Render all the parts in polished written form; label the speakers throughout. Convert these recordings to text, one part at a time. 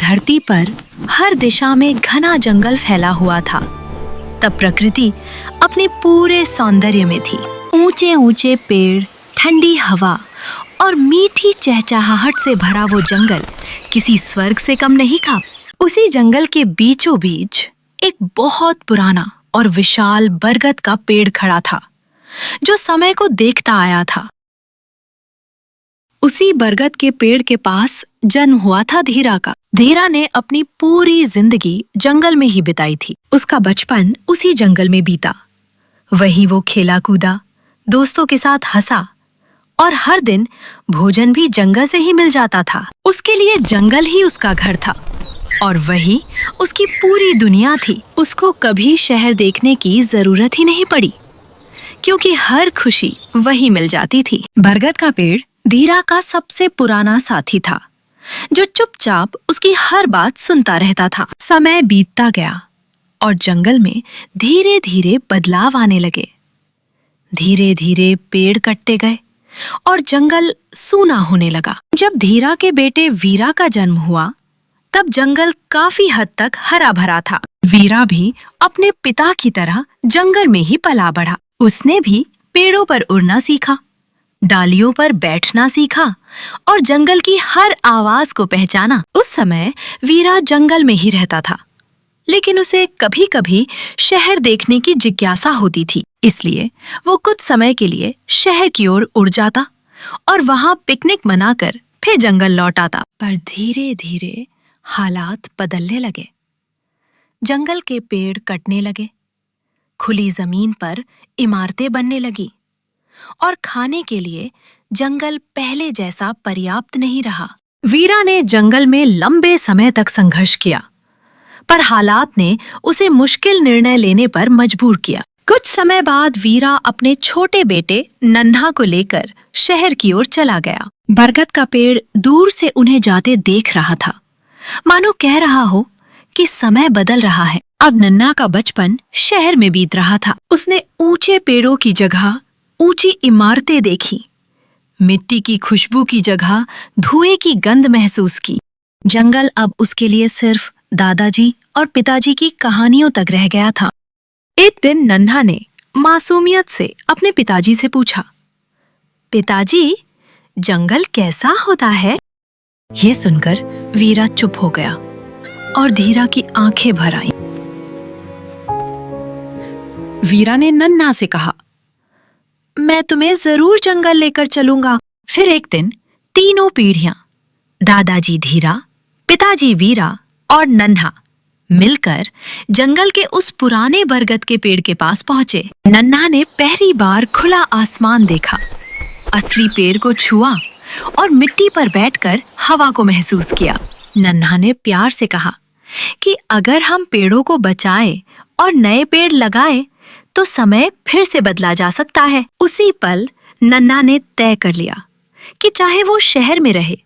Speaker 1: धरती पर हर दिशा में घना जंगल फैला हुआ था, तब प्रकृति अपने पूरे सौंदर्य में थी। ऊंचे ऊंचे पेड़, ठंडी हवा और मीठी चहचहाहट से भरा वो जंगल किसी स्वर्ग से कम नहीं था। उसी जंगल के बीचों बीच एक बहुत पुराना और विशाल बरगद का पेड़ खड़ा था, जो समय को देखता आया था। उसी बरगद के पेड़ के पास जन्म हुआ था धीरा का। धीरा ने अपनी पूरी जिंदगी जंगल में ही बिताई थी। उसका बचपन उसी जंगल में बीता। वहीं वो खेला कूदा, दोस्तों के साथ हंसा और हर दिन भोजन भी जंगल से ही मिल जाता था। उसके लिए जंगल ही उसका घर था और वही उसकी पूरी दुनिया थी। उसको कभी शहर देखने की जरूरत ही नहीं पड़ी, क्योंकि हर खुशी वही मिल जाती थी। बरगद का पेड़ धीरा का सबसे पुराना साथी था, जो चुपचाप उसकी हर बात सुनता रहता था। समय बीतता गया और जंगल में धीरे धीरे बदलाव आने लगे। धीरे धीरे पेड़ कटते गए और जंगल सूना होने लगा। जब धीरा के बेटे वीरा का जन्म हुआ, तब जंगल काफी हद तक हरा भरा था। वीरा भी अपने पिता की तरह जंगल में ही पला बढ़ा। उसने भी पेड़ों पर उड़ना सीखा, डालियों पर बैठना सीखा और जंगल की हर आवाज को पहचाना। उस समय वीरा जंगल में ही रहता था, लेकिन उसे कभी कभी शहर देखने की जिज्ञासा होती थी। इसलिए वो कुछ समय के लिए शहर की ओर उड़ जाता और वहां पिकनिक मनाकर फिर जंगल लौट आता। पर धीरे धीरे हालात बदलने लगे। जंगल के पेड़ कटने लगे, खुली जमीन पर इमारतें बनने लगी और खाने के लिए जंगल पहले जैसा पर्याप्त नहीं रहा। वीरा ने जंगल में लंबे समय तक संघर्ष किया, पर हालात ने उसे मुश्किल निर्णय लेने पर मजबूर किया। कुछ समय बाद वीरा अपने छोटे बेटे नन्हा को लेकर शहर की ओर चला गया। बरगद का पेड़ दूर से उन्हें जाते देख रहा था, मानो कह रहा हो कि समय बदल रहा है। अब नन्हा का बचपन शहर में बीत रहा था। उसने ऊंचे पेड़ों की जगह ऊंची इमारतें देखी, मिट्टी की खुशबू की जगह धुएं की गंध महसूस की। जंगल अब उसके लिए सिर्फ दादाजी और पिताजी की कहानियों तक रह गया था। एक दिन नन्हा ने मासूमियत से अपने पिताजी से पूछा, पिताजी, जंगल कैसा होता है? ये सुनकर वीरा चुप हो गया और धीरा की आंखें भर आईं। वीरा ने नन्हा से कहा, मैं तुम्हें जरूर जंगल लेकर चलूंगा। फिर एक दिन तीनों पीढ़ियां, दादाजी धीरा, पिताजी वीरा और नन्हा मिलकर जंगल के उस पुराने बरगद के पेड़ के पास पहुंचे। नन्हा ने पहली बार खुला आसमान देखा, असली पेड़ को छुआ और मिट्टी पर बैठकर हवा को महसूस किया। नन्हा ने प्यार से कहा कि अगर हम पेड़ों को बचाएं और नए पेड़ लगाएं, तो समय फिर से बदला जा सकता है। उसी पल नन्हा ने तय कर लिया कि चाहे वो शहर में रहे,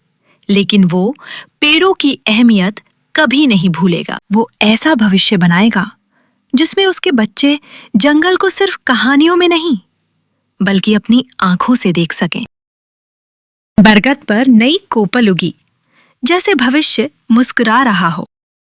Speaker 1: लेकिन वो पेड़ों की अहमियत कभी नहीं भूलेगा। वो ऐसा भविष्य बनाएगा जिसमें उसके बच्चे जंगल को सिर्फ कहानियों में नहीं, बल्कि अपनी आंखों से देख सकें। बरगद पर नई कोपल उगी, जैसे भविष्य मुस्कुरा रहा हो।